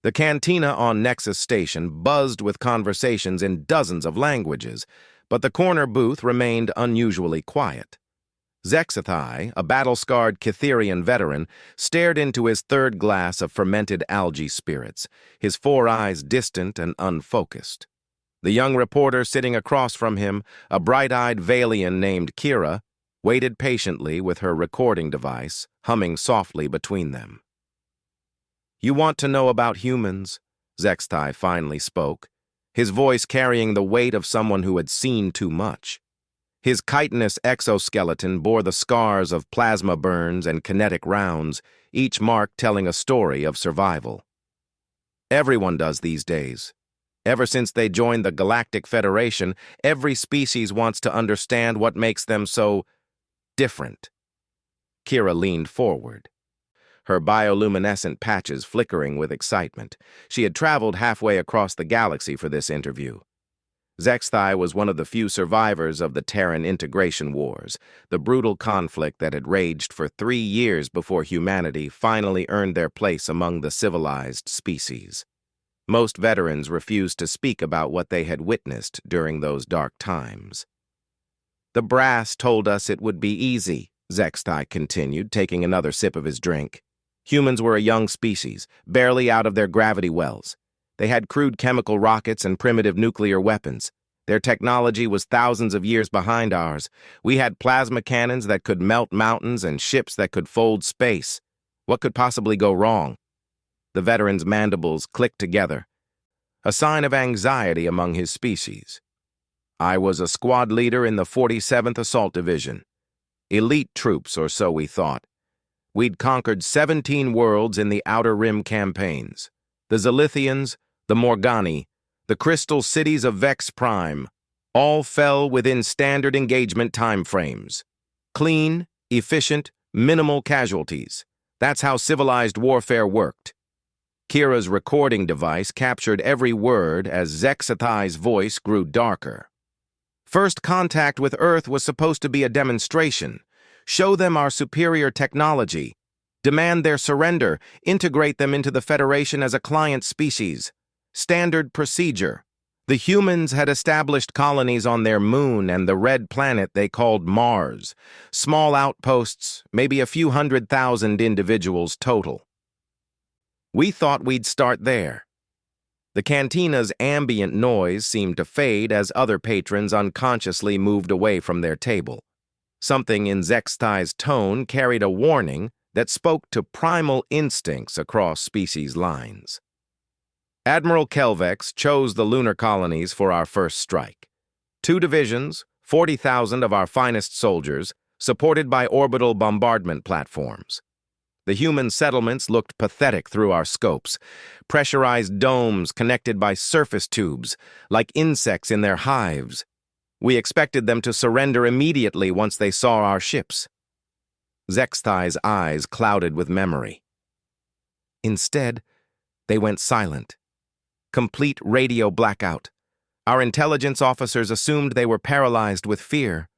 The cantina on Nexus Station buzzed with conversations in dozens of languages, but the corner booth remained unusually quiet. Zexathai, a battle-scarred Cytherian veteran, stared into his third glass of fermented algae spirits, his four eyes distant and unfocused. The young reporter sitting across from him, a bright-eyed Valian named Kira, waited patiently with her recording device, humming softly between them. "You want to know about humans?" Zextai finally spoke, his voice carrying the weight of someone who had seen too much. His chitinous exoskeleton bore the scars of plasma burns and kinetic rounds, each mark telling a story of survival. Everyone does these days. Ever since they joined the Galactic Federation, every species wants to understand what makes them so different. Kira leaned forward, her bioluminescent patches flickering with excitement. She had traveled halfway across the galaxy for this interview. Zextai was one of the few survivors of the Terran integration wars, the brutal conflict that had raged for 3 years before humanity finally earned their place among the civilized species. Most veterans refused to speak about what they had witnessed during those dark times. "The brass told us it would be easy," Zextai continued, taking another sip of his drink. "Humans were a young species, barely out of their gravity wells. They had crude chemical rockets and primitive nuclear weapons. Their technology was thousands of years behind ours. We had plasma cannons that could melt mountains and ships that could fold space. What could possibly go wrong?" The veteran's mandibles clicked together, a sign of anxiety among his species. "I was a squad leader in the 47th Assault Division. Elite troops, or so we thought. We'd conquered 17 worlds in the Outer Rim campaigns. The Zilithians, the Morgani, the crystal cities of Vex Prime, all fell within standard engagement timeframes. Clean, efficient, minimal casualties. That's how civilized warfare worked." Kira's recording device captured every word as Zexathai's voice grew darker. "First contact with Earth was supposed to be a demonstration. Show them our superior technology. Demand their surrender, integrate them into the Federation as a client species. Standard procedure. The humans had established colonies on their moon and the red planet they called Mars. Small outposts, maybe a few 100,000 individuals total. We thought we'd start there." The cantina's ambient noise seemed to fade as other patrons unconsciously moved away from their table. Something in Zextai's tone carried a warning that spoke to primal instincts across species lines. "Admiral Kelvex chose the lunar colonies for our first strike. 2 divisions, 40,000 of our finest soldiers, supported by orbital bombardment platforms. The human settlements looked pathetic through our scopes, pressurized domes connected by surface tubes, like insects in their hives. We expected them to surrender immediately once they saw our ships." Zextai's eyes clouded with memory. Instead, they went silent. Complete radio blackout. Our intelligence officers assumed they were paralyzed with fear.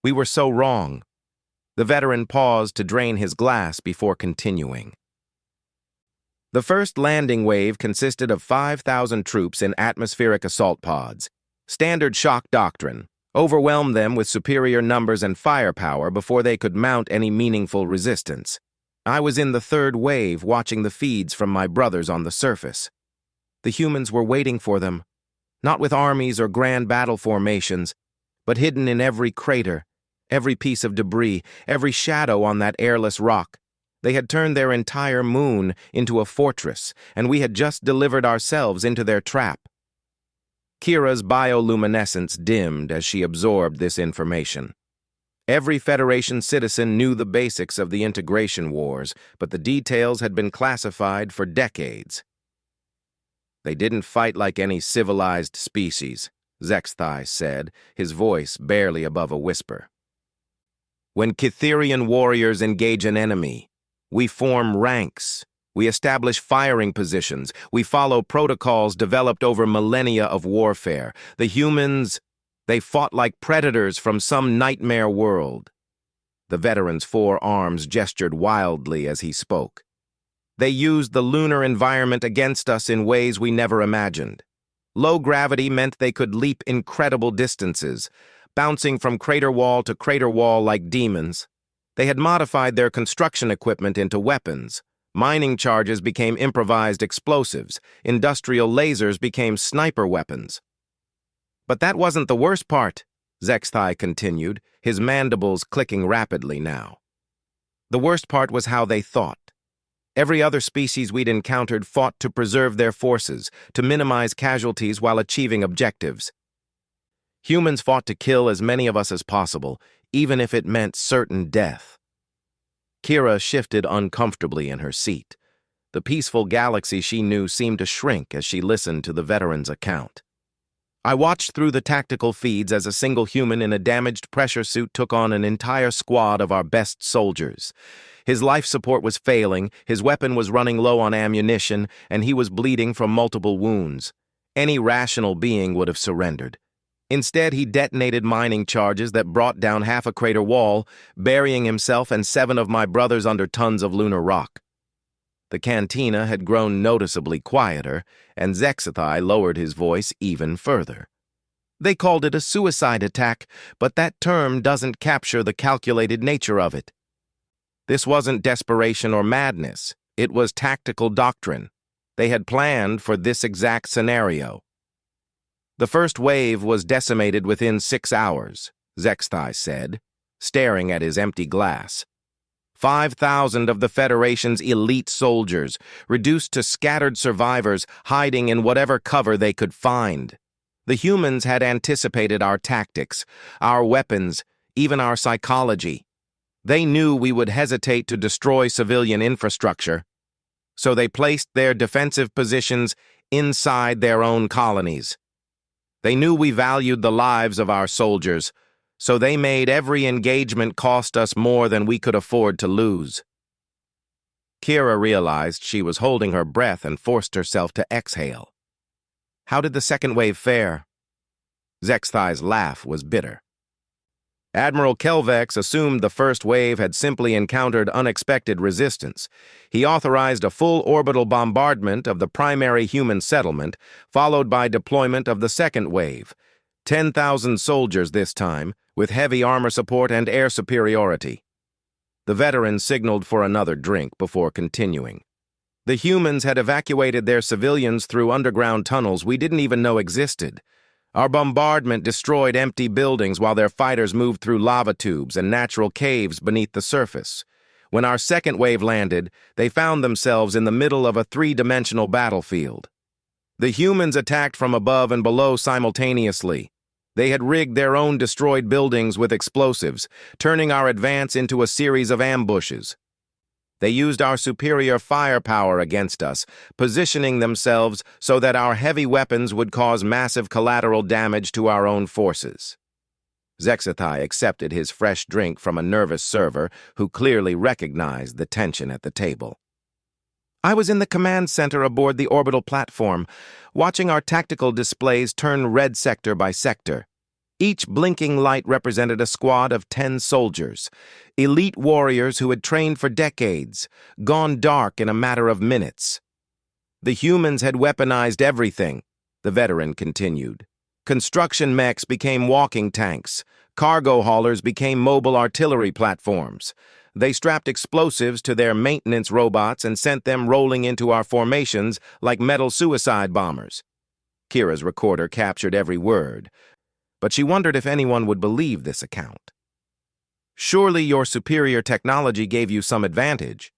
We were so wrong. The veteran paused to drain his glass before continuing. "The first landing wave consisted of 5,000 troops in atmospheric assault pods. Standard shock doctrine. Overwhelm them with superior numbers and firepower before they could mount any meaningful resistance. I was in the third wave watching the feeds from my brothers on the surface. The humans were waiting for them, not with armies or grand battle formations, but hidden in every crater, every piece of debris, every shadow on that airless rock. They had turned their entire moon into a fortress, and we had just delivered ourselves into their trap." Kira's bioluminescence dimmed as she absorbed this information. Every Federation citizen knew the basics of the integration wars, but the details had been classified for decades. "They didn't fight like any civilized species," Zextai said, his voice barely above a whisper. "When Cytherian warriors engage an enemy, we form ranks. We establish firing positions. We follow protocols developed over millennia of warfare. The humans, they fought like predators from some nightmare world." The veteran's 4 arms gestured wildly as he spoke. They used the lunar environment against us in ways we never imagined. Low gravity meant they could leap incredible distances, bouncing from crater wall to crater wall like demons. They had modified their construction equipment into weapons. Mining charges became improvised explosives. Industrial lasers became sniper weapons. But that wasn't the worst part, Zexthai continued, his mandibles clicking rapidly now. The worst part was how they thought. Every other species we'd encountered fought to preserve their forces, to minimize casualties while achieving objectives. Humans fought to kill as many of us as possible, even if it meant certain death. Kira shifted uncomfortably in her seat. The peaceful galaxy she knew seemed to shrink as she listened to the veteran's account. I watched through the tactical feeds as a single human in a damaged pressure suit took on an entire squad of our best soldiers. His life support was failing, his weapon was running low on ammunition, and he was bleeding from multiple wounds. Any rational being would have surrendered. Instead, he detonated mining charges that brought down half a crater wall, burying himself and 7 of my brothers under tons of lunar rock. The cantina had grown noticeably quieter, and Zexthai lowered his voice even further. They called it a suicide attack, but that term doesn't capture the calculated nature of it. This wasn't desperation or madness. It was tactical doctrine. They had planned for this exact scenario. The first wave was decimated within 6 hours, Zexthai said, staring at his empty glass. 5,000 of the Federation's elite soldiers, reduced to scattered survivors hiding in whatever cover they could find. The humans had anticipated our tactics, our weapons, even our psychology. They knew we would hesitate to destroy civilian infrastructure, so they placed their defensive positions inside their own colonies. They knew we valued the lives of our soldiers, so they made every engagement cost us more than we could afford to lose. Kira realized she was holding her breath and forced herself to exhale. How did the second wave fare? Zexthai's laugh was bitter. Admiral Kelvex assumed the first wave had simply encountered unexpected resistance. He authorized a full orbital bombardment of the primary human settlement, followed by deployment of the second wave. 10,000 soldiers this time, with heavy armor support and air superiority. The veteran signaled for another drink before continuing. The humans had evacuated their civilians through underground tunnels we didn't even know existed. Our bombardment destroyed empty buildings while their fighters moved through lava tubes and natural caves beneath the surface. When our second wave landed, they found themselves in the middle of a 3-dimensional battlefield. The humans attacked from above and below simultaneously. They had rigged their own destroyed buildings with explosives, turning our advance into a series of ambushes. They used our superior firepower against us, positioning themselves so that our heavy weapons would cause massive collateral damage to our own forces. Zexthai accepted his fresh drink from a nervous server who clearly recognized the tension at the table. I was in the command center aboard the orbital platform, watching our tactical displays turn red sector by sector. Each blinking light represented a squad of 10 soldiers, elite warriors who had trained for decades, gone dark in a matter of minutes. The humans had weaponized everything, the veteran continued. Construction mechs became walking tanks. Cargo haulers became mobile artillery platforms. They strapped explosives to their maintenance robots and sent them rolling into our formations like metal suicide bombers. Kira's recorder captured every word, but she wondered if anyone would believe this account. Surely your superior technology gave you some advantage.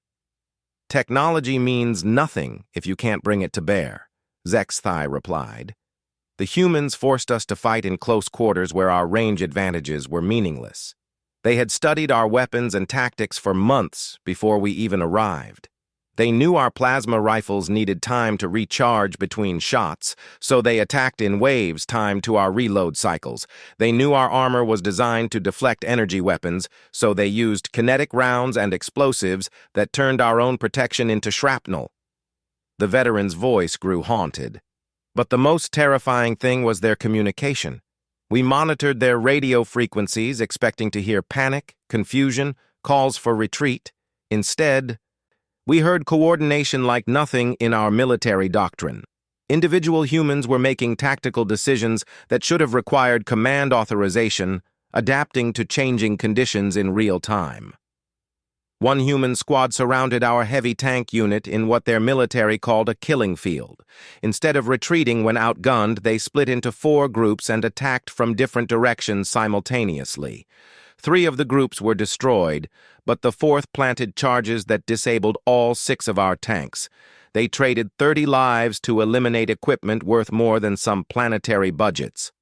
Technology means nothing if you can't bring it to bear, Zexthai replied. The humans forced us to fight in close quarters where our range advantages were meaningless. They had studied our weapons and tactics for months before we even arrived. They knew our plasma rifles needed time to recharge between shots, so they attacked in waves timed to our reload cycles. They knew our armor was designed to deflect energy weapons, so they used kinetic rounds and explosives that turned our own protection into shrapnel. The veteran's voice grew haunted. But the most terrifying thing was their communication. We monitored their radio frequencies, expecting to hear panic, confusion, calls for retreat. Instead, We heard coordination like nothing in our military doctrine. Individual humans were making tactical decisions that should have required command authorization, adapting to changing conditions in real time. One human squad surrounded our heavy tank unit in what their military called a killing field. Instead of retreating when outgunned, they split into 4 groups and attacked from different directions simultaneously. 3 of the groups were destroyed, but the 4th planted charges that disabled all 6 of our tanks. They traded 30 lives to eliminate equipment worth more than some planetary budgets.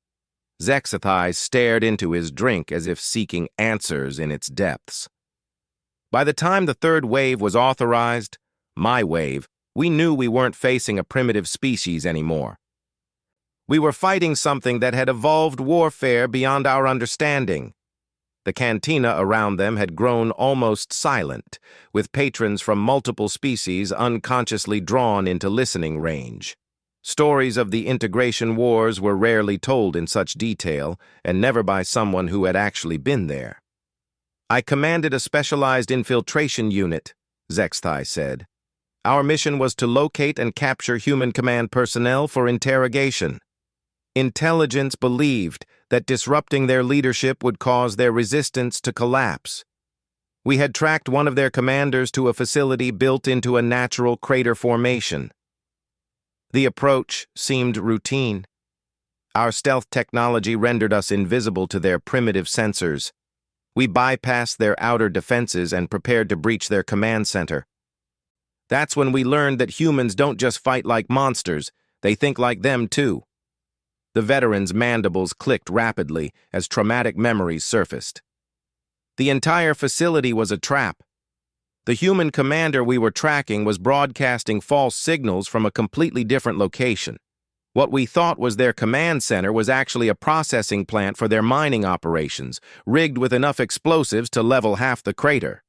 Zexathai stared into his drink as if seeking answers in its depths. By the time the 3rd wave was authorized, my wave, we knew we weren't facing a primitive species anymore. We were fighting something that had evolved warfare beyond our understanding. The cantina around them had grown almost silent, with patrons from multiple species unconsciously drawn into listening range. Stories of the integration wars were rarely told in such detail, and never by someone who had actually been there. I commanded a specialized infiltration unit, Zexathai said. Our mission was to locate and capture human command personnel for interrogation. Intelligence believed that disrupting their leadership would cause their resistance to collapse. We had tracked one of their commanders to a facility built into a natural crater formation. The approach seemed routine. Our stealth technology rendered us invisible to their primitive sensors. We bypassed their outer defenses and prepared to breach their command center. That's when we learned that humans don't just fight like monsters, they think like them too. The veteran's mandibles clicked rapidly as traumatic memories surfaced. The entire facility was a trap. The human commander we were tracking was broadcasting false signals from a completely different location. What we thought was their command center was actually a processing plant for their mining operations, rigged with enough explosives to level half the crater.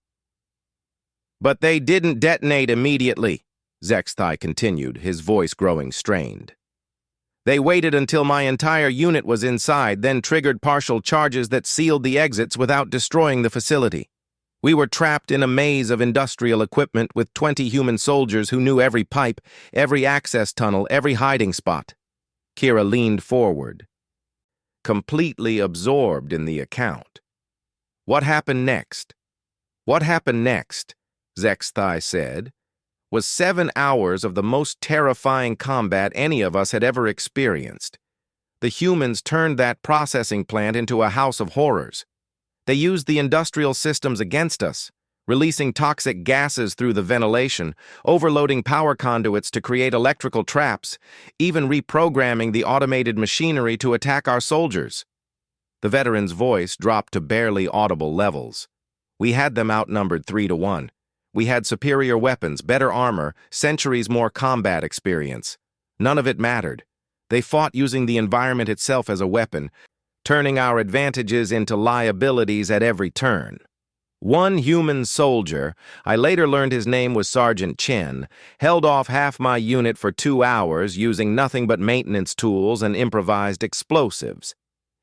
But they didn't detonate immediately, Zexathai continued, his voice growing strained. They waited until my entire unit was inside, then triggered partial charges that sealed the exits without destroying the facility. We were trapped in a maze of industrial equipment with 20 human soldiers who knew every pipe, every access tunnel, every hiding spot. Kira leaned forward, completely absorbed in the account. What happened next? What happened next, Zexathai said, was 7 hours of the most terrifying combat any of us had ever experienced. The humans turned that processing plant into a house of horrors. They used the industrial systems against us, releasing toxic gases through the ventilation, overloading power conduits to create electrical traps, even reprogramming the automated machinery to attack our soldiers. The veteran's voice dropped to barely audible levels. We had them outnumbered 3-1. We had superior weapons, better armor, centuries more combat experience. None of it mattered. They fought using the environment itself as a weapon, turning our advantages into liabilities at every turn. One human soldier, I later learned his name was Sergeant Chen, held off half my unit for 2 hours using nothing but maintenance tools and improvised explosives.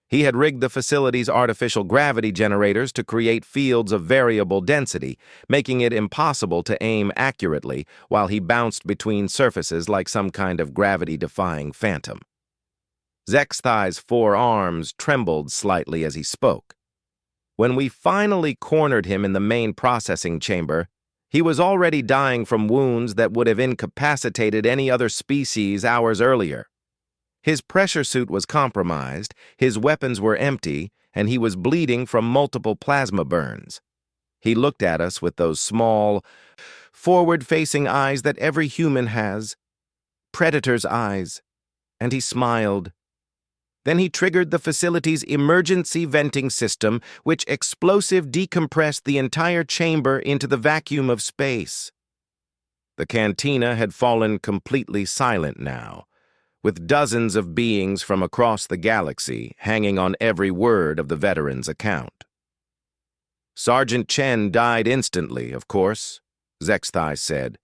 He had rigged the facility's artificial gravity generators to create fields of variable density, making it impossible to aim accurately while he bounced between surfaces like some kind of gravity-defying phantom. Zexathai's 4 arms trembled slightly as he spoke. When we finally cornered him in the main processing chamber, he was already dying from wounds that would have incapacitated any other species hours earlier. His pressure suit was compromised, his weapons were empty, and he was bleeding from multiple plasma burns. He looked at us with those small, forward-facing eyes that every human has, predator's eyes, and he smiled. Then he triggered the facility's emergency venting system, which explosive decompressed the entire chamber into the vacuum of space. The cantina had fallen completely silent now, with dozens of beings from across the galaxy hanging on every word of the veteran's account. Sergeant Chen died instantly, of course, Zexathai said,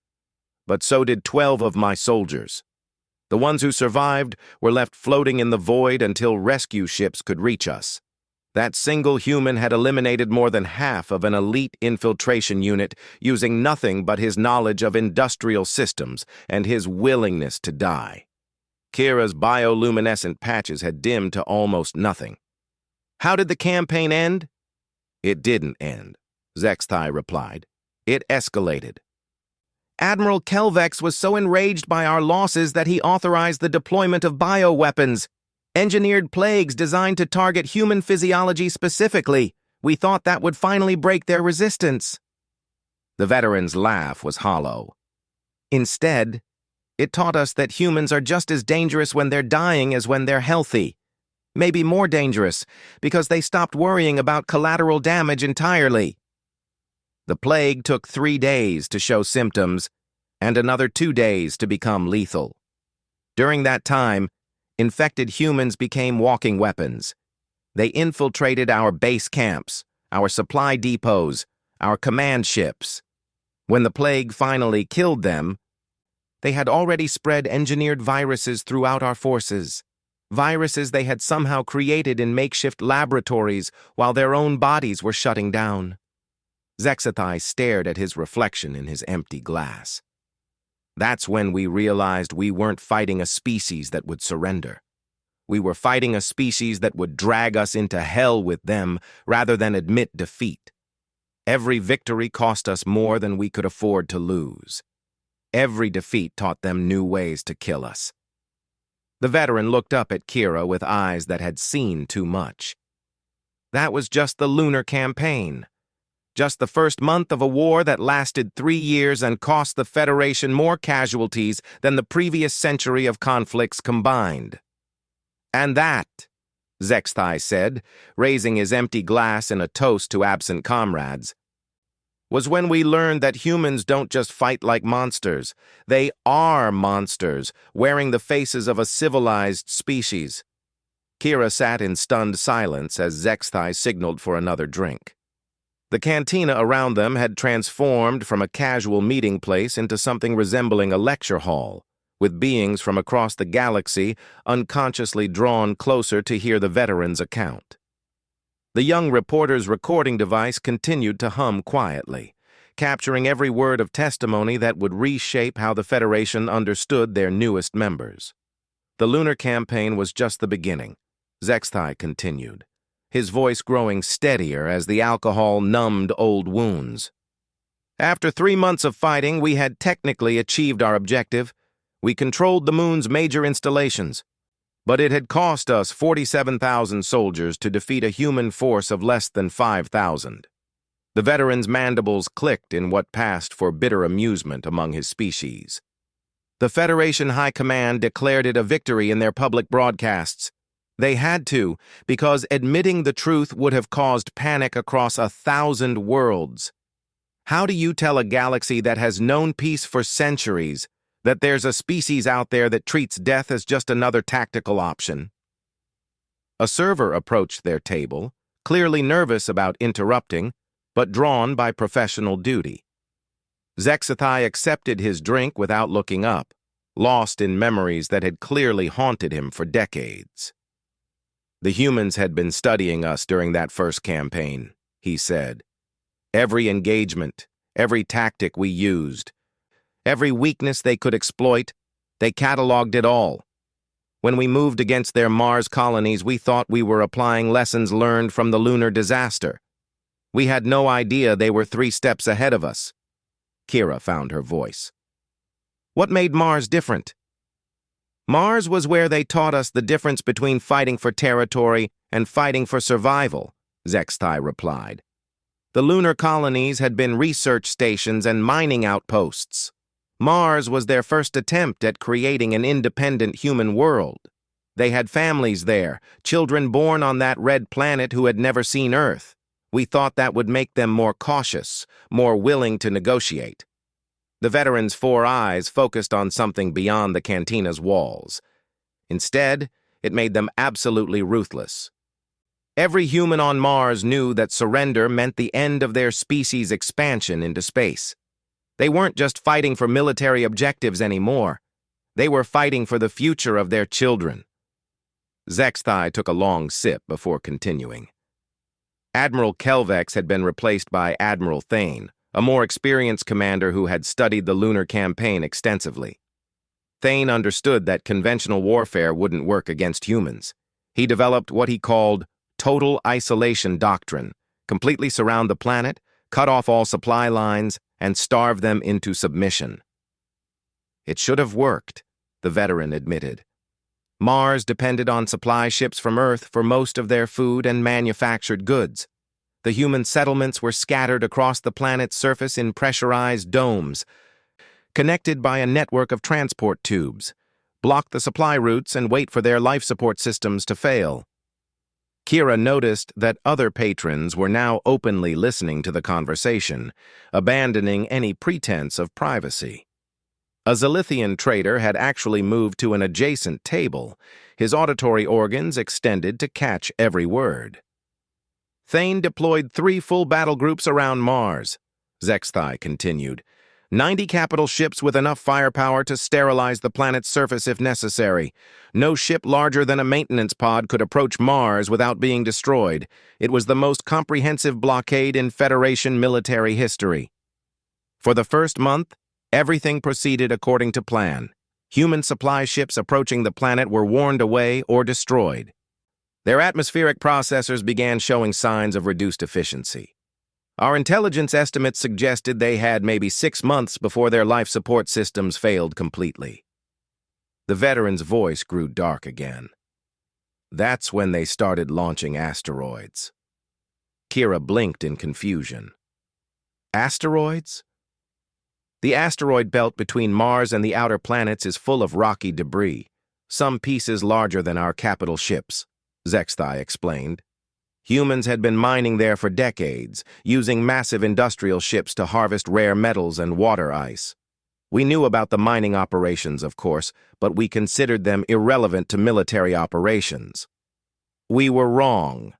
but so did 12 of my soldiers. The ones who survived were left floating in the void until rescue ships could reach us. That single human had eliminated more than half of an elite infiltration unit using nothing but his knowledge of industrial systems and his willingness to die. Kira's bioluminescent patches had dimmed to almost nothing. How did the campaign end? It didn't end, Zexthai replied. It escalated. Admiral Kelvex was so enraged by our losses that he authorized the deployment of bioweapons, engineered plagues designed to target human physiology specifically. We thought that would finally break their resistance. The veteran's laugh was hollow. Instead, it taught us that humans are just as dangerous when they're dying as when they're healthy. Maybe more dangerous, because they stopped worrying about collateral damage entirely. The plague took 3 days to show symptoms, and another 2 days to become lethal. During that time, infected humans became walking weapons. They infiltrated our base camps, our supply depots, our command ships. When the plague finally killed them, they had already spread engineered viruses throughout our forces. Viruses they had somehow created in makeshift laboratories while their own bodies were shutting down. Zexthai stared at his reflection in his empty glass. That's when we realized we weren't fighting a species that would surrender. We were fighting a species that would drag us into hell with them rather than admit defeat. Every victory cost us more than we could afford to lose. Every defeat taught them new ways to kill us. The veteran looked up at Kira with eyes that had seen too much. That was just the lunar campaign. Just the first month of a war that lasted 3 years and cost the Federation more casualties than the previous century of conflicts combined. And that, Zexthai said, raising his empty glass in a toast to absent comrades, was when we learned that humans don't just fight like monsters. They are monsters, wearing the faces of a civilized species. Kira sat in stunned silence as Zexthai signaled for another drink. The cantina around them had transformed from a casual meeting place into something resembling a lecture hall, with beings from across the galaxy unconsciously drawn closer to hear the veteran's account. The young reporter's recording device continued to hum quietly, capturing every word of testimony that would reshape how the Federation understood their newest members. The lunar campaign was just the beginning, Zexthai continued, his voice growing steadier as the alcohol numbed old wounds. After 3 months of fighting, we had technically achieved our objective. We controlled the moon's major installations. But it had cost us 47,000 soldiers to defeat a human force of less than 5,000. The veteran's mandibles clicked in what passed for bitter amusement among his species. The Federation High Command declared it a victory in their public broadcasts. They had to, because admitting the truth would have caused panic across 1,000 worlds. How do you tell a galaxy that has known peace for centuries that there's a species out there that treats death as just another tactical option? A server approached their table, clearly nervous about interrupting, but drawn by professional duty. Zexthai accepted his drink without looking up, lost in memories that had clearly haunted him for decades. The humans had been studying us during that first campaign, he said. Every engagement, every tactic we used, every weakness they could exploit, they cataloged it all. When we moved against their Mars colonies, we thought we were applying lessons learned from the lunar disaster. We had no idea they were 3 steps ahead of us. Kira found her voice. What made Mars different? Mars was where they taught us the difference between fighting for territory and fighting for survival, Zexthai replied. The lunar colonies had been research stations and mining outposts. Mars was their first attempt at creating an independent human world. They had families there, children born on that red planet who had never seen Earth. We thought that would make them more cautious, more willing to negotiate. The veteran's 4 eyes focused on something beyond the cantina's walls. Instead, it made them absolutely ruthless. Every human on Mars knew that surrender meant the end of their species' expansion into space. They weren't just fighting for military objectives anymore. They were fighting for the future of their children. Zexthai took a long sip before continuing. Admiral Kelvex had been replaced by Admiral Thane, a more experienced commander who had studied the lunar campaign extensively. Thane understood that conventional warfare wouldn't work against humans. He developed what he called total isolation doctrine, completely surround the planet, cut off all supply lines, and starve them into submission. It should have worked, the veteran admitted. Mars depended on supply ships from Earth for most of their food and manufactured goods. The human settlements were scattered across the planet's surface in pressurized domes, connected by a network of transport tubes, block the supply routes and wait for their life support systems to fail. Kira noticed that other patrons were now openly listening to the conversation, abandoning any pretense of privacy. A Zilithian trader had actually moved to an adjacent table, his auditory organs extended to catch every word. Thane deployed 3 full battle groups around Mars, Zexthai continued. 90 capital ships with enough firepower to sterilize the planet's surface if necessary. No ship larger than a maintenance pod could approach Mars without being destroyed. It was the most comprehensive blockade in Federation military history. For the first month, everything proceeded according to plan. Human supply ships approaching the planet were warned away or destroyed. Their atmospheric processors began showing signs of reduced efficiency. Our intelligence estimates suggested they had maybe 6 months before their life support systems failed completely. The veteran's voice grew dark again. That's when they started launching asteroids. Kira blinked in confusion. Asteroids? The asteroid belt between Mars and the outer planets is full of rocky debris, some pieces larger than our capital ships, Zexthai explained. Humans had been mining there for decades, using massive industrial ships to harvest rare metals and water ice. We knew about the mining operations, of course, but we considered them irrelevant to military operations. We were wrong.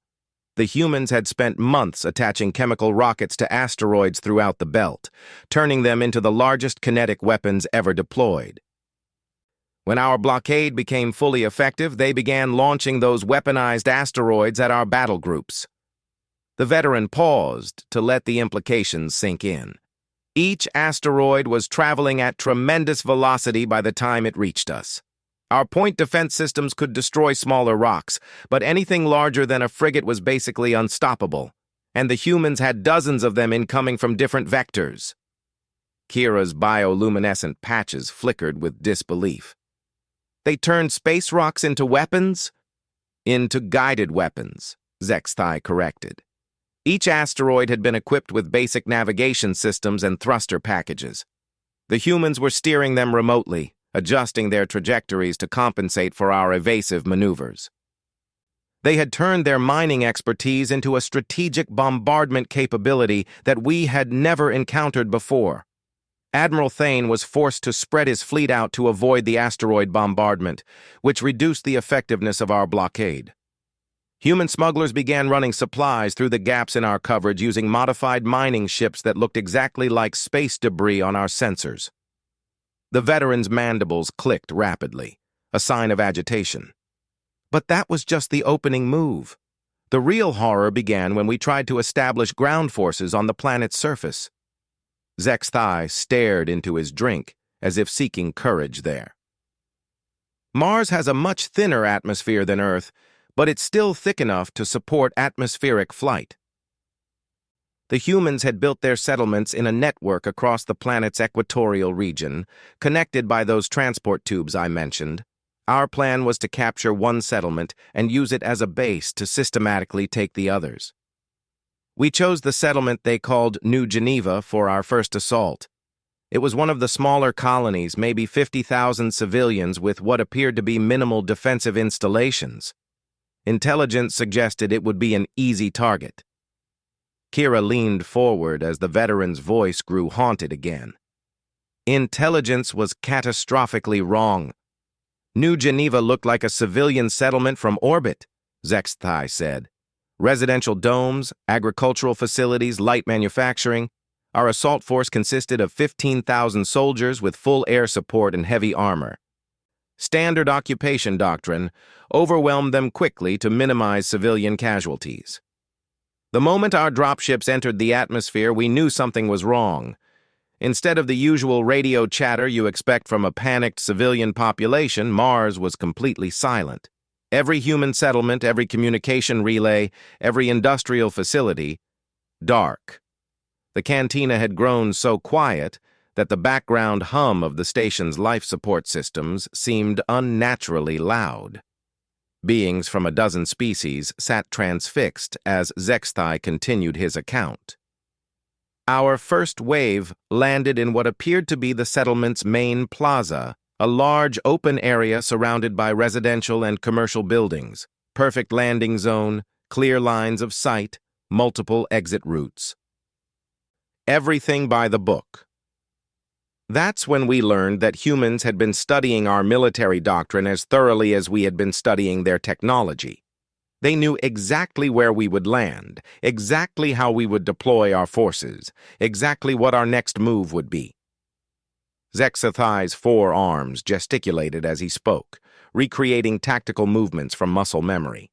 The humans had spent months attaching chemical rockets to asteroids throughout the belt, turning them into the largest kinetic weapons ever deployed. When our blockade became fully effective, they began launching those weaponized asteroids at our battle groups. The veteran paused to let the implications sink in. Each asteroid was traveling at tremendous velocity by the time it reached us. Our point defense systems could destroy smaller rocks, but anything larger than a frigate was basically unstoppable, and the humans had dozens of them incoming from different vectors. Kira's bioluminescent patches flickered with disbelief. They turned space rocks into weapons? Into guided weapons, Zexthai corrected. Each asteroid had been equipped with basic navigation systems and thruster packages. The humans were steering them remotely, adjusting their trajectories to compensate for our evasive maneuvers. They had turned their mining expertise into a strategic bombardment capability that we had never encountered before. Admiral Thane was forced to spread his fleet out to avoid the asteroid bombardment, which reduced the effectiveness of our blockade. Human smugglers began running supplies through the gaps in our coverage using modified mining ships that looked exactly like space debris on our sensors. The veteran's mandibles clicked rapidly, a sign of agitation. But that was just the opening move. The real horror began when we tried to establish ground forces on the planet's surface. Zexthai stared into his drink, as if seeking courage there. Mars has a much thinner atmosphere than Earth, but it's still thick enough to support atmospheric flight. The humans had built their settlements in a network across the planet's equatorial region, connected by those transport tubes I mentioned. Our plan was to capture one settlement and use it as a base to systematically take the others. We chose the settlement they called New Geneva for our first assault. It was one of the smaller colonies, maybe 50,000 civilians with what appeared to be minimal defensive installations. Intelligence suggested it would be an easy target. Kira leaned forward as the veteran's voice grew haunted again. Intelligence was catastrophically wrong. New Geneva looked like a civilian settlement from orbit, Zexthai said. Residential domes, agricultural facilities, light manufacturing. Our assault force consisted of 15,000 soldiers with full air support and heavy armor. Standard occupation doctrine overwhelmed them quickly to minimize civilian casualties. The moment our dropships entered the atmosphere, we knew something was wrong. Instead of the usual radio chatter you expect from a panicked civilian population, Mars was completely silent. Every human settlement, every communication relay, every industrial facility, dark. The cantina had grown so quiet that the background hum of the station's life support systems seemed unnaturally loud. Beings from a dozen species sat transfixed as Zexthai continued his account. Our first wave landed in what appeared to be the settlement's main plaza, a large open area surrounded by residential and commercial buildings, perfect landing zone, clear lines of sight, multiple exit routes. Everything by the book. That's when we learned that humans had been studying our military doctrine as thoroughly as we had been studying their technology. They knew exactly where we would land, exactly how we would deploy our forces, exactly what our next move would be. Zexthai's 4 arms gesticulated as he spoke, recreating tactical movements from muscle memory.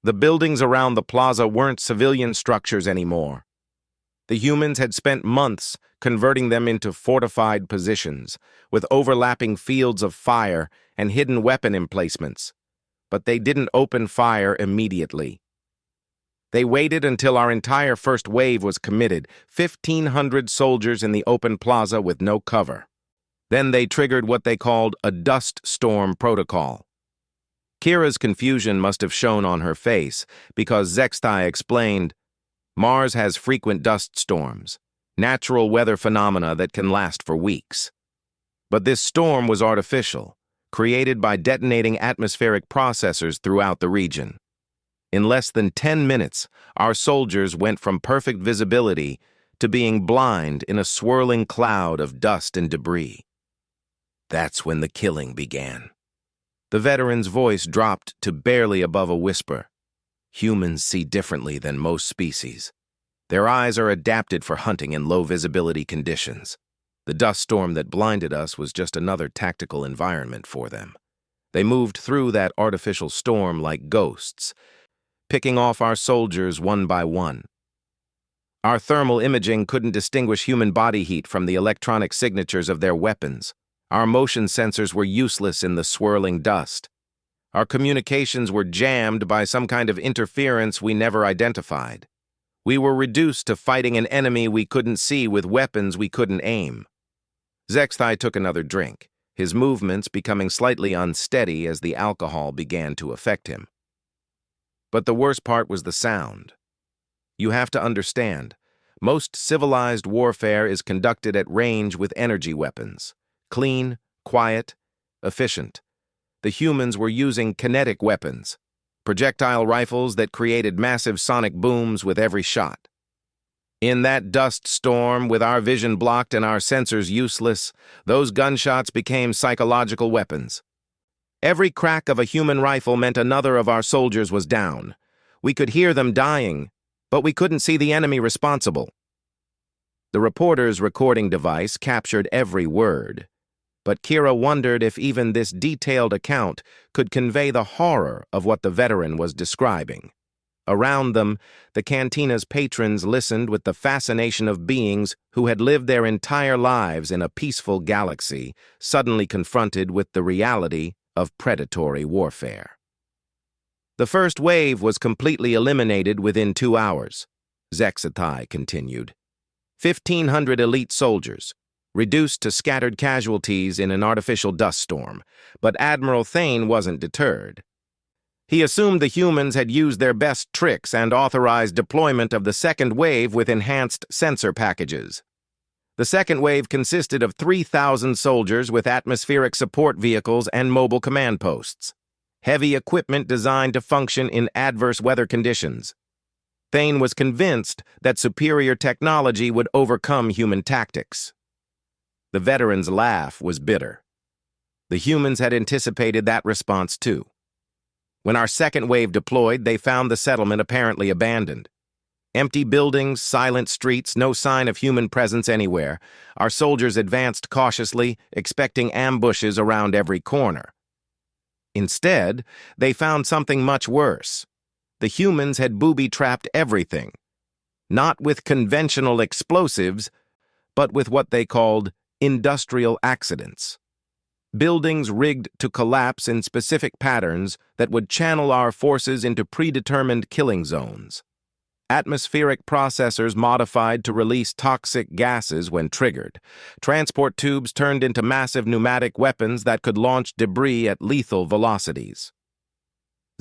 The buildings around the plaza weren't civilian structures anymore. The humans had spent months converting them into fortified positions, with overlapping fields of fire and hidden weapon emplacements. But they didn't open fire immediately. They waited until our entire first wave was committed, 1,500 soldiers in the open plaza with no cover. Then they triggered what they called a dust storm protocol. Kira's confusion must have shown on her face because Zexthai explained, Mars has frequent dust storms, natural weather phenomena that can last for weeks. But this storm was artificial, created by detonating atmospheric processors throughout the region. In less than 10 minutes, our soldiers went from perfect visibility to being blind in a swirling cloud of dust and debris. That's when the killing began. The veteran's voice dropped to barely above a whisper. Humans see differently than most species. Their eyes are adapted for hunting in low-visibility conditions. The dust storm that blinded us was just another tactical environment for them. They moved through that artificial storm like ghosts, picking off our soldiers one by one. Our thermal imaging couldn't distinguish human body heat from the electronic signatures of their weapons. Our motion sensors were useless in the swirling dust. Our communications were jammed by some kind of interference we never identified. We were reduced to fighting an enemy we couldn't see with weapons we couldn't aim. Zexthai took another drink, his movements becoming slightly unsteady as the alcohol began to affect him. But the worst part was the sound. You have to understand, most civilized warfare is conducted at range with energy weapons. Clean, quiet, efficient. The humans were using kinetic weapons, projectile rifles that created massive sonic booms with every shot. In that dust storm, with our vision blocked and our sensors useless, those gunshots became psychological weapons. Every crack of a human rifle meant another of our soldiers was down. We could hear them dying, but we couldn't see the enemy responsible. The reporter's recording device captured every word, but Kira wondered if even this detailed account could convey the horror of what the veteran was describing. Around them, the cantina's patrons listened with the fascination of beings who had lived their entire lives in a peaceful galaxy, suddenly confronted with the reality of predatory warfare. The first wave was completely eliminated within 2 hours, Zexthai continued. 1,500 elite soldiers, reduced to scattered casualties in an artificial dust storm, but Admiral Thane wasn't deterred. He assumed the humans had used their best tricks and authorized deployment of the second wave with enhanced sensor packages. The second wave consisted of 3,000 soldiers with atmospheric support vehicles and mobile command posts, heavy equipment designed to function in adverse weather conditions. Thane was convinced that superior technology would overcome human tactics. The veteran's laugh was bitter. The humans had anticipated that response too. When our second wave deployed, they found the settlement apparently abandoned. Empty buildings, silent streets, no sign of human presence anywhere. Our soldiers advanced cautiously, expecting ambushes around every corner. Instead, they found something much worse. The humans had booby-trapped everything, not with conventional explosives, but with what they called industrial accidents. Buildings rigged to collapse in specific patterns that would channel our forces into predetermined killing zones. Atmospheric processors modified to release toxic gases when triggered. Transport tubes turned into massive pneumatic weapons that could launch debris at lethal velocities.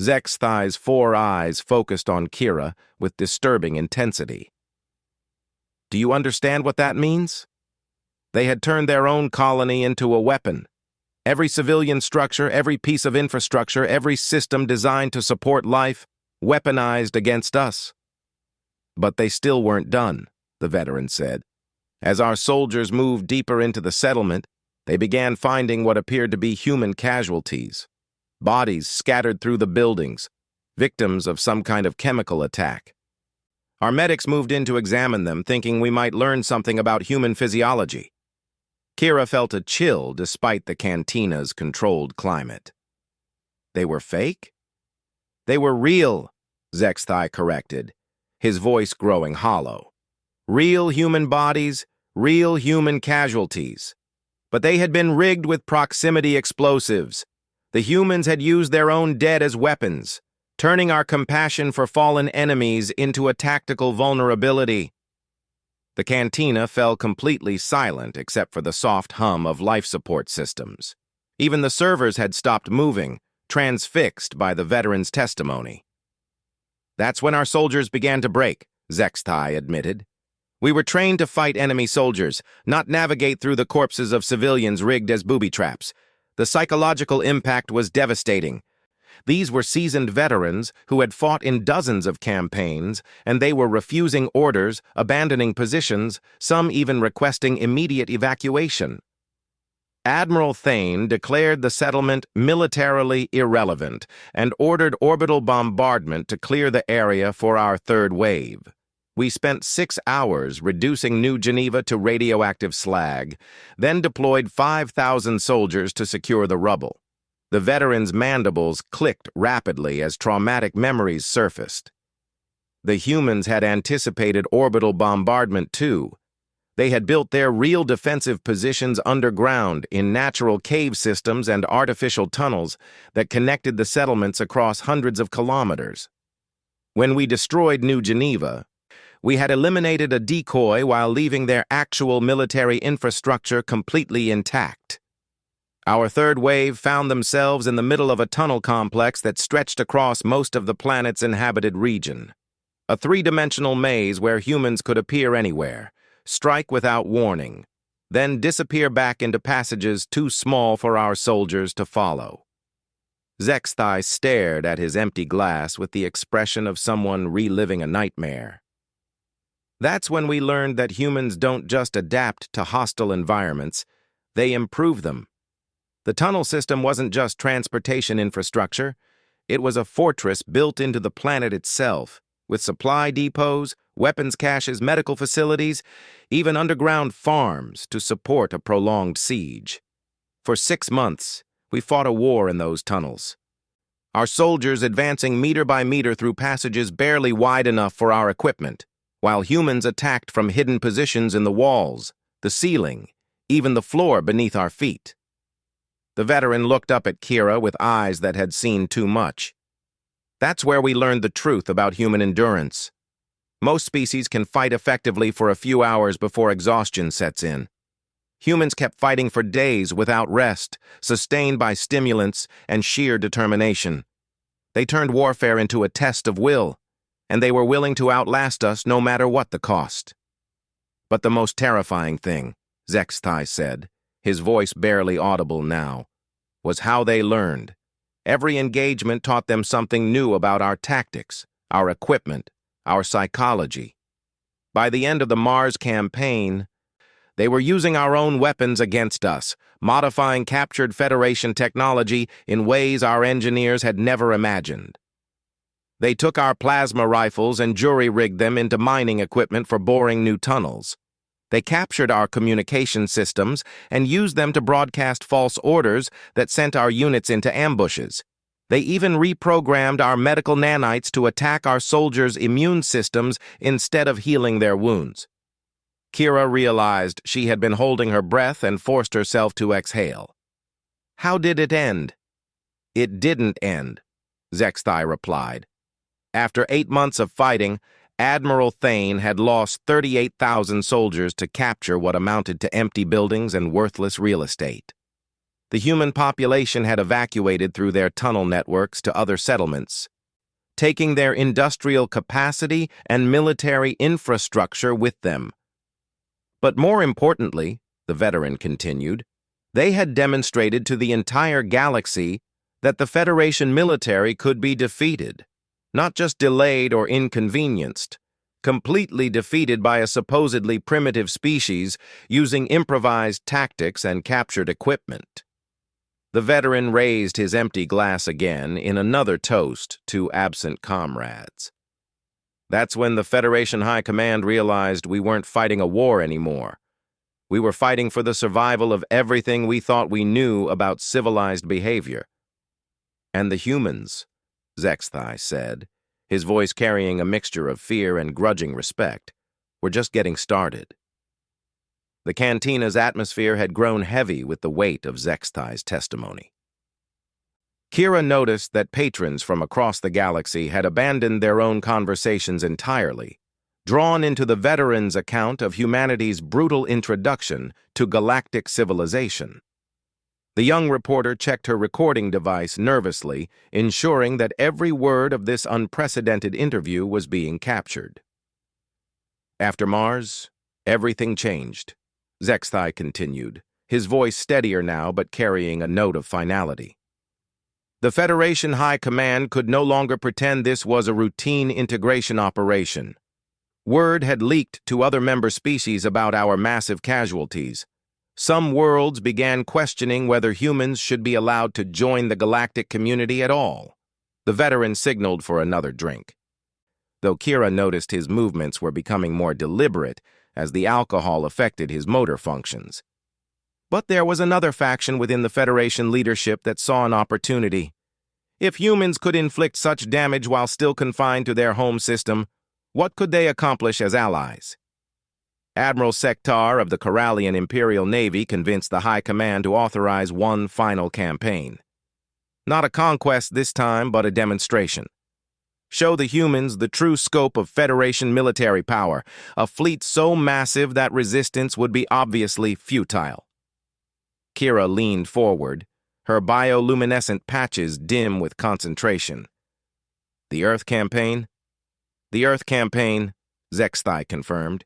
Zexthai's 4 eyes focused on Kira with disturbing intensity. Do you understand what that means? They had turned their own colony into a weapon. Every civilian structure, every piece of infrastructure, every system designed to support life, weaponized against us. But they still weren't done, the veteran said. As our soldiers moved deeper into the settlement, they began finding what appeared to be human casualties. Bodies scattered through the buildings, victims of some kind of chemical attack. Our medics moved in to examine them, thinking we might learn something about human physiology. Kira felt a chill despite the cantina's controlled climate. They were fake? They were real, Zexthai corrected, his voice growing hollow. Real human bodies, real human casualties. But they had been rigged with proximity explosives. The humans had used their own dead as weapons, turning our compassion for fallen enemies into a tactical vulnerability. The cantina fell completely silent except for the soft hum of life support systems. Even the servers had stopped moving, transfixed by the veteran's testimony. That's when our soldiers began to break, Zexthai admitted. We were trained to fight enemy soldiers, not navigate through the corpses of civilians rigged as booby traps. The psychological impact was devastating. These were seasoned veterans who had fought in dozens of campaigns, and they were refusing orders, abandoning positions, some even requesting immediate evacuation. Admiral Thane declared the settlement militarily irrelevant and ordered orbital bombardment to clear the area for our third wave. We spent 6 hours reducing New Geneva to radioactive slag, then deployed 5,000 soldiers to secure the rubble. The veterans' mandibles clicked rapidly as traumatic memories surfaced. The humans had anticipated orbital bombardment too. They had built their real defensive positions underground in natural cave systems and artificial tunnels that connected the settlements across hundreds of kilometers. When we destroyed New Geneva, we had eliminated a decoy while leaving their actual military infrastructure completely intact. Our third wave found themselves in the middle of a tunnel complex that stretched across most of the planet's inhabited region. A 3-dimensional maze where humans could appear anywhere, strike without warning, then disappear back into passages too small for our soldiers to follow. Zexthai stared at his empty glass with the expression of someone reliving a nightmare. That's when we learned that humans don't just adapt to hostile environments, they improve them. The tunnel system wasn't just transportation infrastructure, it was a fortress built into the planet itself, with supply depots, weapons caches, medical facilities, even underground farms to support a prolonged siege. For 6 months, we fought a war in those tunnels. Our soldiers advancing meter by meter through passages barely wide enough for our equipment, while humans attacked from hidden positions in the walls, the ceiling, even the floor beneath our feet. The veteran looked up at Kira with eyes that had seen too much. That's where we learned the truth about human endurance. Most species can fight effectively for a few hours before exhaustion sets in. Humans kept fighting for days without rest, sustained by stimulants and sheer determination. They turned warfare into a test of will, and they were willing to outlast us no matter what the cost. But the most terrifying thing, Zexthai said, his voice barely audible now, was how they learned. Every engagement taught them something new about our tactics, our equipment, our psychology. By the end of the Mars campaign, they were using our own weapons against us, modifying captured Federation technology in ways our engineers had never imagined. They took our plasma rifles and jury-rigged them into mining equipment for boring new tunnels. They captured our communication systems and used them to broadcast false orders that sent our units into ambushes. They even reprogrammed our medical nanites to attack our soldiers' immune systems instead of healing their wounds. Kira realized she had been holding her breath and forced herself to exhale. How did it end? It didn't end, Zexthai replied. After 8 months of fighting, Admiral Thane had lost 38,000 soldiers to capture what amounted to empty buildings and worthless real estate. The human population had evacuated through their tunnel networks to other settlements, taking their industrial capacity and military infrastructure with them. But more importantly, the veteran continued, they had demonstrated to the entire galaxy that the Federation military could be defeated, not just delayed or inconvenienced, completely defeated by a supposedly primitive species using improvised tactics and captured equipment. The veteran raised his empty glass again in another toast to absent comrades. That's when the Federation High Command realized we weren't fighting a war anymore. We were fighting for the survival of everything we thought we knew about civilized behavior. And the humans, Zexthai said, his voice carrying a mixture of fear and grudging respect, were just getting started. The cantina's atmosphere had grown heavy with the weight of Zexthai's testimony. Kira noticed that patrons from across the galaxy had abandoned their own conversations entirely, drawn into the veteran's account of humanity's brutal introduction to galactic civilization. The young reporter checked her recording device nervously, ensuring that every word of this unprecedented interview was being captured. After Mars, everything changed, Zexthai continued, his voice steadier now but carrying a note of finality. The Federation High Command could no longer pretend this was a routine integration operation. Word had leaked to other member species about our massive casualties. Some worlds began questioning whether humans should be allowed to join the galactic community at all. The veteran signaled for another drink. Though Kira noticed his movements were becoming more deliberate as the alcohol affected his motor functions. But there was another faction within the Federation leadership that saw an opportunity. If humans could inflict such damage while still confined to their home system, what could they accomplish as allies? Admiral Sektar of the Corallian Imperial Navy convinced the High Command to authorize one final campaign. Not a conquest this time, but a demonstration. Show the humans the true scope of Federation military power, a fleet so massive that resistance would be obviously futile. Kira leaned forward, her bioluminescent patches dim with concentration. The Earth campaign? The Earth campaign, Zexthai confirmed.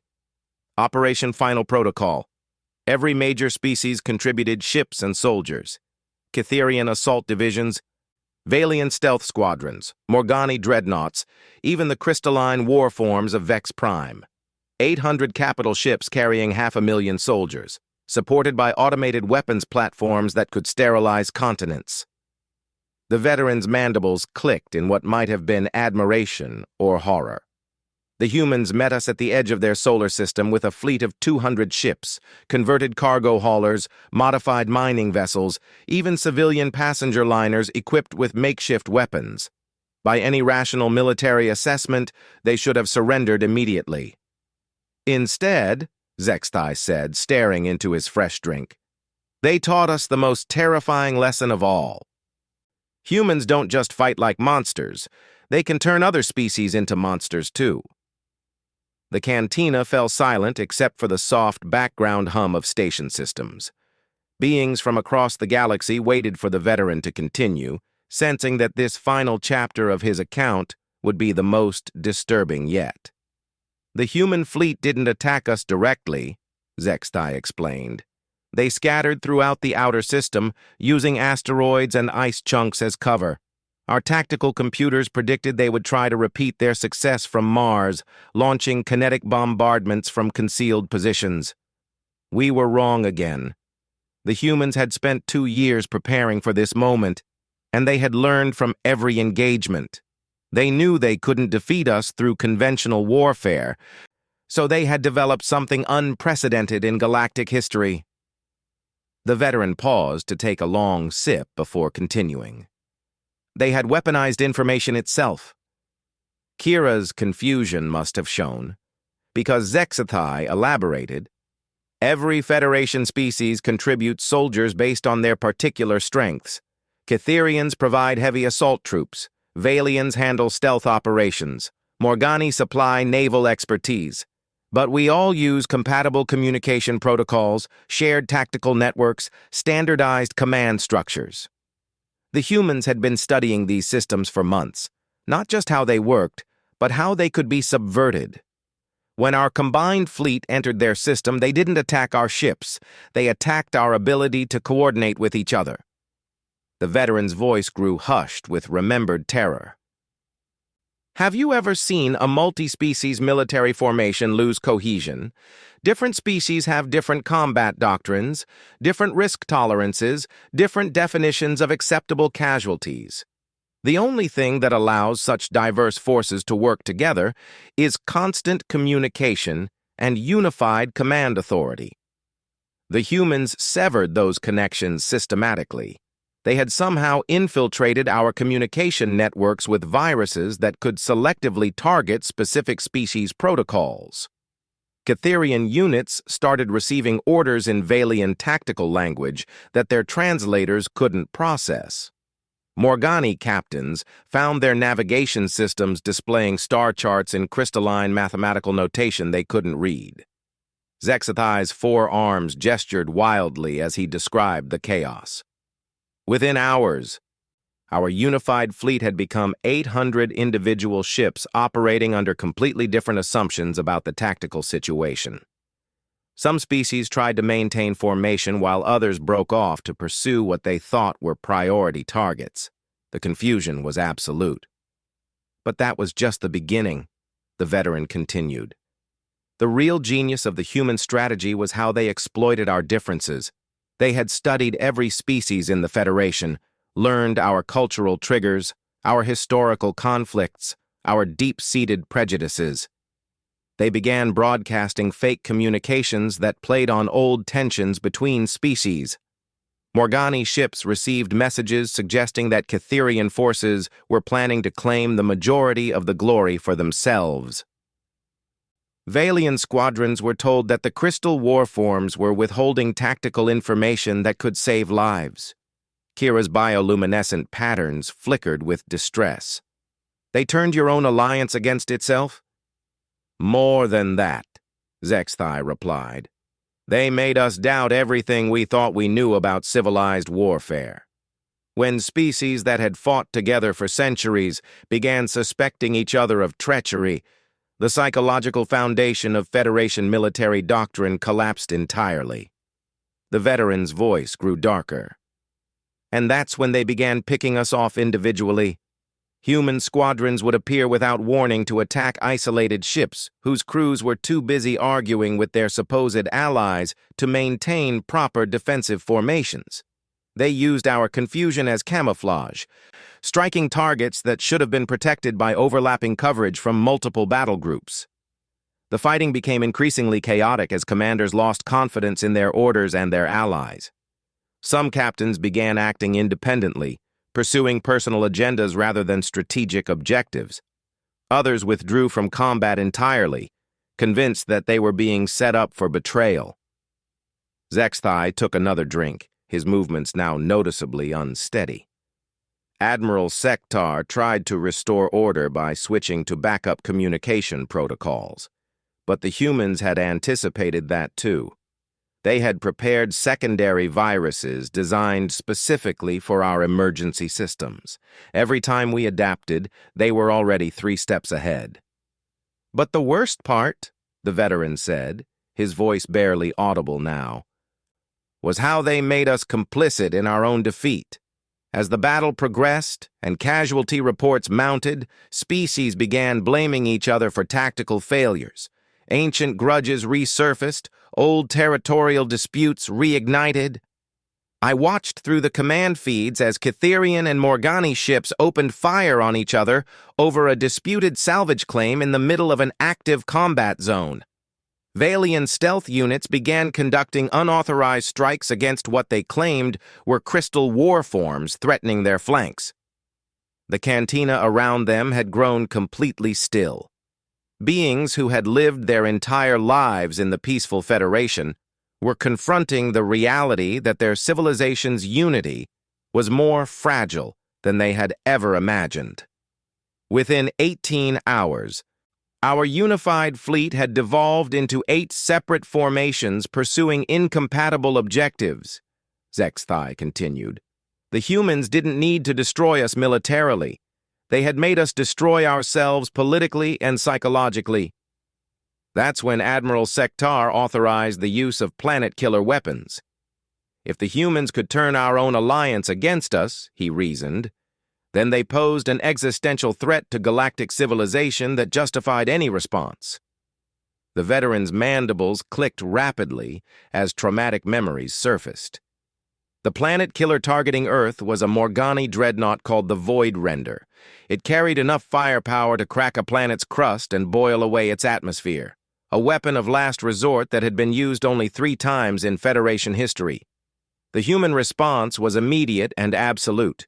Operation Final Protocol. Every major species contributed ships and soldiers. Kitherian assault divisions, Valian stealth squadrons, Morgani dreadnoughts, even the crystalline war forms of Vex Prime. 800 capital ships carrying 500,000 soldiers, supported by automated weapons platforms that could sterilize continents. The veteran's mandibles clicked in what might have been admiration or horror. The humans met us at the edge of their solar system with a fleet of 200 ships, converted cargo haulers, modified mining vessels, even civilian passenger liners equipped with makeshift weapons. By any rational military assessment, they should have surrendered immediately. Instead, Zexthai said, staring into his fresh drink, they taught us the most terrifying lesson of all. Humans don't just fight like monsters, they can turn other species into monsters too. The cantina fell silent except for the soft background hum of station systems. Beings from across the galaxy waited for the veteran to continue, sensing that this final chapter of his account would be the most disturbing yet. The human fleet didn't attack us directly, Zexthai explained. They scattered throughout the outer system, using asteroids and ice chunks as cover. Our tactical computers predicted they would try to repeat their success from Mars, launching kinetic bombardments from concealed positions. We were wrong again. The humans had spent 2 years preparing for this moment, and they had learned from every engagement. They knew they couldn't defeat us through conventional warfare, so they had developed something unprecedented in galactic history. The veteran paused to take a long sip before continuing. They had weaponized information itself. Kira's confusion must have shown, because Zexathai elaborated, every Federation species contributes soldiers based on their particular strengths. Kitherians provide heavy assault troops. Valians handle stealth operations. Morgani supply naval expertise. But we all use compatible communication protocols, shared tactical networks, standardized command structures. The humans had been studying these systems for months, not just how they worked, but how they could be subverted. When our combined fleet entered their system, they didn't attack our ships. They attacked our ability to coordinate with each other. The veteran's voice grew hushed with remembered terror. Have you ever seen a multi-species military formation lose cohesion? Different species have different combat doctrines, different risk tolerances, different definitions of acceptable casualties. The only thing that allows such diverse forces to work together is constant communication and unified command authority. The humans severed those connections systematically. They had somehow infiltrated our communication networks with viruses that could selectively target specific species protocols. Kitherian units started receiving orders in Valian tactical language that their translators couldn't process. Morgani captains found their navigation systems displaying star charts in crystalline mathematical notation they couldn't read. Zexathai's four arms gestured wildly as he described the chaos. Within hours, our unified fleet had become 800 individual ships operating under completely different assumptions about the tactical situation. Some species tried to maintain formation while others broke off to pursue what they thought were priority targets. The confusion was absolute. But that was just the beginning, the veteran continued. The real genius of the human strategy was how they exploited our differences. They had studied every species in the Federation, learned our cultural triggers, our historical conflicts, our deep-seated prejudices. They began broadcasting fake communications that played on old tensions between species. Morgani ships received messages suggesting that Kitherian forces were planning to claim the majority of the glory for themselves. Valian squadrons were told that the crystal warforms were withholding tactical information that could save lives. Kira's bioluminescent patterns flickered with distress. They turned your own alliance against itself? More than that, Zexathai replied. They made us doubt everything we thought we knew about civilized warfare. When species that had fought together for centuries began suspecting each other of treachery, the psychological foundation of Federation military doctrine collapsed entirely. The veteran's voice grew darker. And that's when they began picking us off individually. Human squadrons would appear without warning to attack isolated ships whose crews were too busy arguing with their supposed allies to maintain proper defensive formations. They used our confusion as camouflage, striking targets that should have been protected by overlapping coverage from multiple battle groups. The fighting became increasingly chaotic as commanders lost confidence in their orders and their allies. Some captains began acting independently, pursuing personal agendas rather than strategic objectives. Others withdrew from combat entirely, convinced that they were being set up for betrayal. Zexathai took another drink, his movements now noticeably unsteady. Admiral Sektar tried to restore order by switching to backup communication protocols, but the humans had anticipated that too. They had prepared secondary viruses designed specifically for our emergency systems. Every time we adapted, they were already 3 steps ahead. But the worst part, the veteran said, his voice barely audible now, was how they made us complicit in our own defeat. As the battle progressed and casualty reports mounted, species began blaming each other for tactical failures. Ancient grudges resurfaced, old territorial disputes reignited. I watched through the command feeds as Kitherian and Morgani ships opened fire on each other over a disputed salvage claim in the middle of an active combat zone. Valian stealth units began conducting unauthorized strikes against what they claimed were crystal warforms threatening their flanks. The cantina around them had grown completely still. Beings who had lived their entire lives in the peaceful Federation were confronting the reality that their civilization's unity was more fragile than they had ever imagined. Within 18 hours, our unified fleet had devolved into 8 separate formations pursuing incompatible objectives, Zexthai continued. The humans didn't need to destroy us militarily. They had made us destroy ourselves politically and psychologically. That's when Admiral Sektar authorized the use of planet-killer weapons. If the humans could turn our own alliance against us, he reasoned, then they posed an existential threat to galactic civilization that justified any response. The veteran's mandibles clicked rapidly as traumatic memories surfaced. The planet killer targeting Earth was a Morgani dreadnought called the Void Render. It carried enough firepower to crack a planet's crust and boil away its atmosphere, a weapon of last resort that had been used only 3 times in Federation history. The human response was immediate and absolute.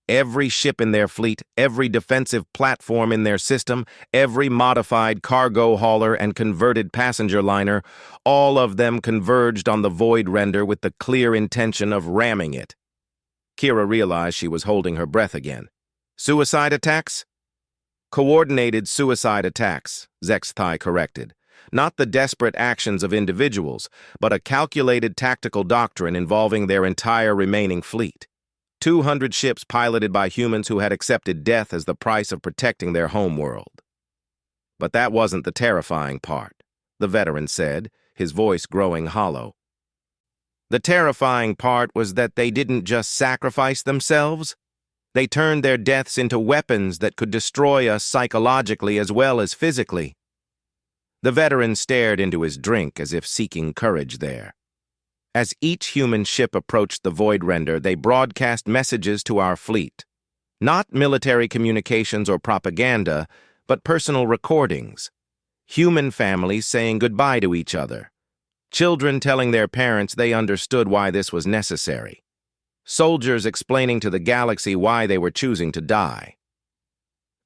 Every ship in their fleet, every defensive platform in their system, every modified cargo hauler and converted passenger liner, all of them converged on the Void Render with the clear intention of ramming it. Kira realized she was holding her breath again. Suicide attacks? Coordinated suicide attacks, Zexthai corrected. Not the desperate actions of individuals, but a calculated tactical doctrine involving their entire remaining fleet. 200 ships piloted by humans who had accepted death as the price of protecting their homeworld. But that wasn't the terrifying part, the veteran said, his voice growing hollow. The terrifying part was that they didn't just sacrifice themselves. They turned their deaths into weapons that could destroy us psychologically as well as physically. The veteran stared into his drink as if seeking courage there. As each human ship approached the Void Render, they broadcast messages to our fleet. Not military communications or propaganda, but personal recordings. Human families saying goodbye to each other. Children telling their parents they understood why this was necessary. Soldiers explaining to the galaxy why they were choosing to die.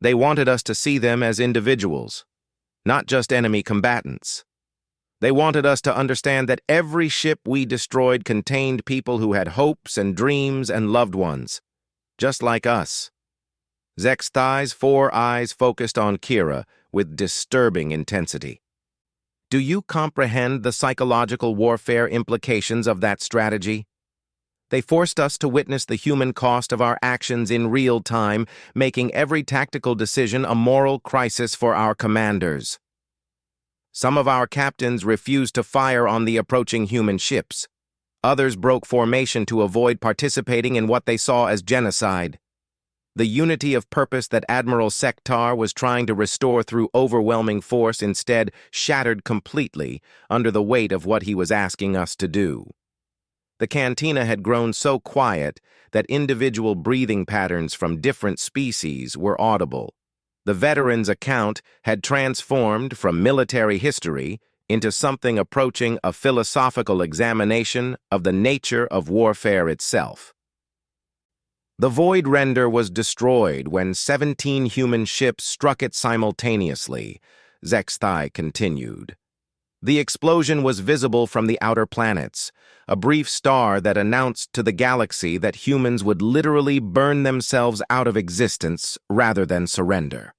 They wanted us to see them as individuals, not just enemy combatants. They wanted us to understand that every ship we destroyed contained people who had hopes and dreams and loved ones, just like us. Zexthai's 4 eyes focused on Kira with disturbing intensity. Do you comprehend the psychological warfare implications of that strategy? They forced us to witness the human cost of our actions in real time, making every tactical decision a moral crisis for our commanders. Some of our captains refused to fire on the approaching human ships. Others broke formation to avoid participating in what they saw as genocide. The unity of purpose that Admiral Sektar was trying to restore through overwhelming force instead shattered completely under the weight of what he was asking us to do. The cantina had grown so quiet that individual breathing patterns from different species were audible. The veteran's account had transformed from military history into something approaching a philosophical examination of the nature of warfare itself. The Void Render was destroyed when 17 human ships struck it simultaneously, Zexthai continued. The explosion was visible from the outer planets, a brief star that announced to the galaxy that humans would literally burn themselves out of existence rather than surrender.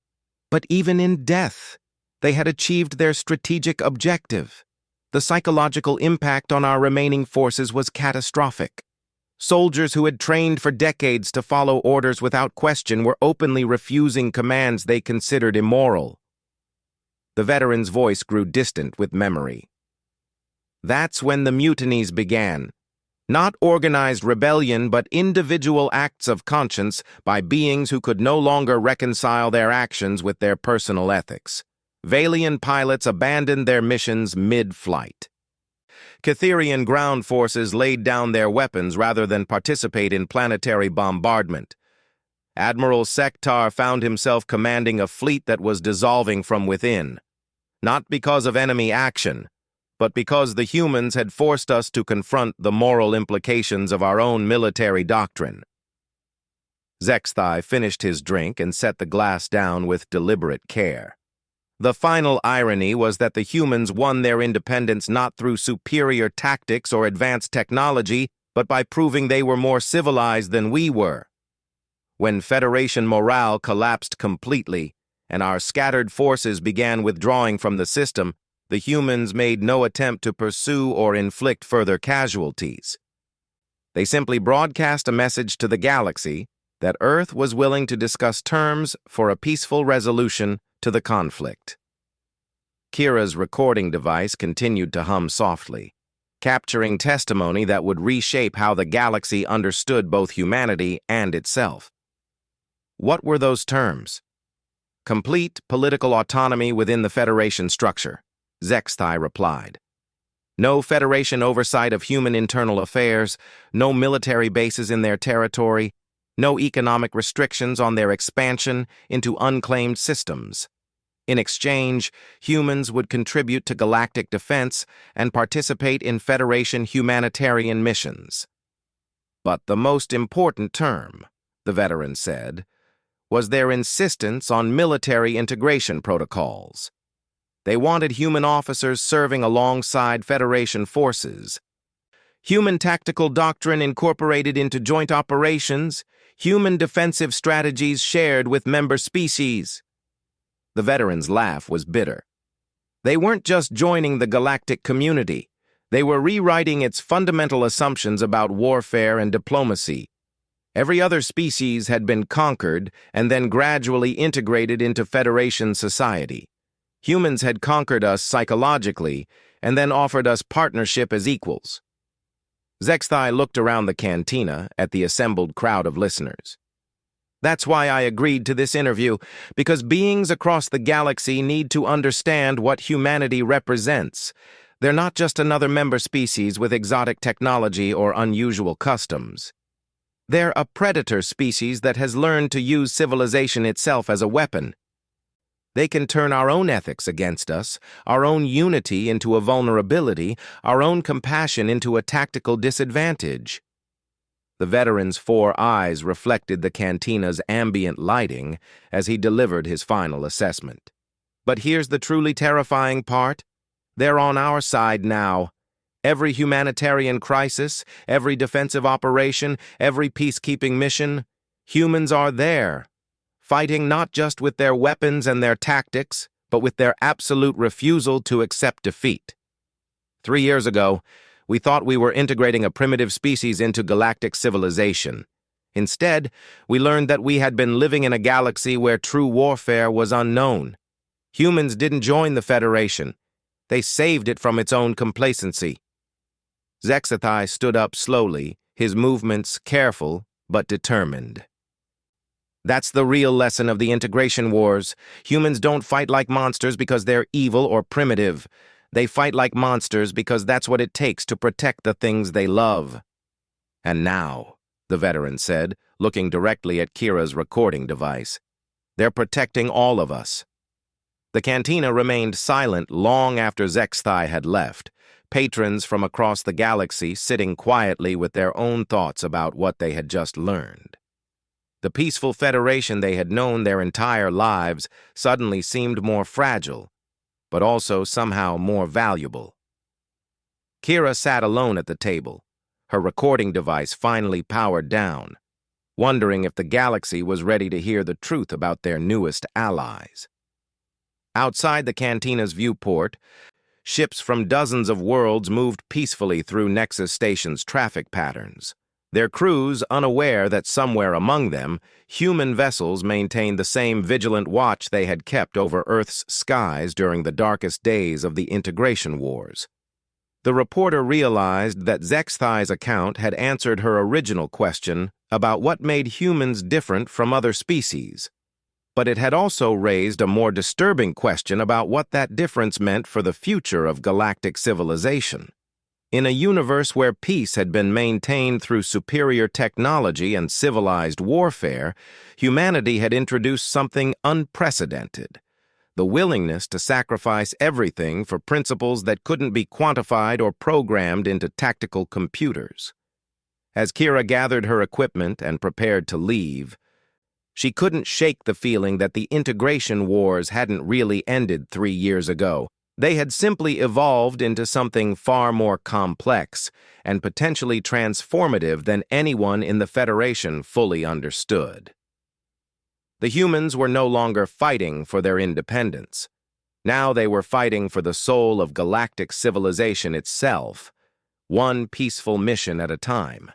But even in death, they had achieved their strategic objective. The psychological impact on our remaining forces was catastrophic. Soldiers who had trained for decades to follow orders without question were openly refusing commands they considered immoral. The veteran's voice grew distant with memory. That's when the mutinies began. Not organized rebellion, but individual acts of conscience by beings who could no longer reconcile their actions with their personal ethics. Valian pilots abandoned their missions mid-flight. Catherian ground forces laid down their weapons rather than participate in planetary bombardment. Admiral Sektar found himself commanding a fleet that was dissolving from within, not because of enemy action, but because the humans had forced us to confront the moral implications of our own military doctrine. Zexthai finished his drink and set the glass down with deliberate care. The final irony was that the humans won their independence not through superior tactics or advanced technology, but by proving they were more civilized than we were. When Federation morale collapsed completely, and our scattered forces began withdrawing from the system, the humans made no attempt to pursue or inflict further casualties. They simply broadcast a message to the galaxy that Earth was willing to discuss terms for a peaceful resolution to the conflict. Kira's recording device continued to hum softly, capturing testimony that would reshape how the galaxy understood both humanity and itself. What were those terms? Complete political autonomy within the Federation structure, Zexthai replied. No Federation oversight of human internal affairs, no military bases in their territory, no economic restrictions on their expansion into unclaimed systems. In exchange, humans would contribute to galactic defense and participate in Federation humanitarian missions. But the most important term, the veteran said, was their insistence on military integration protocols. They wanted human officers serving alongside Federation forces. Human tactical doctrine incorporated into joint operations, human defensive strategies shared with member species. The veteran's laugh was bitter. They weren't just joining the galactic community. They were rewriting its fundamental assumptions about warfare and diplomacy. Every other species had been conquered and then gradually integrated into Federation society. Humans had conquered us psychologically and then offered us partnership as equals. Zexthai looked around the cantina at the assembled crowd of listeners. That's why I agreed to this interview, because beings across the galaxy need to understand what humanity represents. They're not just another member species with exotic technology or unusual customs. They're a predator species that has learned to use civilization itself as a weapon. They can turn our own ethics against us, our own unity into a vulnerability, our own compassion into a tactical disadvantage. The veteran's 4 eyes reflected the cantina's ambient lighting as he delivered his final assessment. But here's the truly terrifying part. They're on our side now. Every humanitarian crisis, every defensive operation, every peacekeeping mission, humans are there, fighting not just with their weapons and their tactics, but with their absolute refusal to accept defeat. 3 years ago, we thought we were integrating a primitive species into galactic civilization. Instead, we learned that we had been living in a galaxy where true warfare was unknown. Humans didn't join the Federation. They saved it from its own complacency. Zexthai stood up slowly, his movements careful but determined. That's the real lesson of the integration wars. Humans don't fight like monsters because they're evil or primitive. They fight like monsters because that's what it takes to protect the things they love. And now, the veteran said, looking directly at Kira's recording device, they're protecting all of us. The cantina remained silent long after Zexthai had left, patrons from across the galaxy sitting quietly with their own thoughts about what they had just learned. The peaceful Federation they had known their entire lives suddenly seemed more fragile, but also somehow more valuable. Kira sat alone at the table, her recording device finally powered down, wondering if the galaxy was ready to hear the truth about their newest allies. Outside the cantina's viewport, ships from dozens of worlds moved peacefully through Nexus Station's traffic patterns, their crews unaware that somewhere among them, human vessels maintained the same vigilant watch they had kept over Earth's skies during the darkest days of the integration wars. The reporter realized that Zexthai's account had answered her original question about what made humans different from other species. But it had also raised a more disturbing question about what that difference meant for the future of galactic civilization. In a universe where peace had been maintained through superior technology and civilized warfare, humanity had introduced something unprecedented: the willingness to sacrifice everything for principles that couldn't be quantified or programmed into tactical computers. As Kira gathered her equipment and prepared to leave, She couldn't shake the feeling that the integration wars hadn't really ended 3 years ago. They had simply evolved into something far more complex and potentially transformative than anyone in the Federation fully understood. The humans were no longer fighting for their independence. Now they were fighting for the soul of galactic civilization itself, one peaceful mission at a time.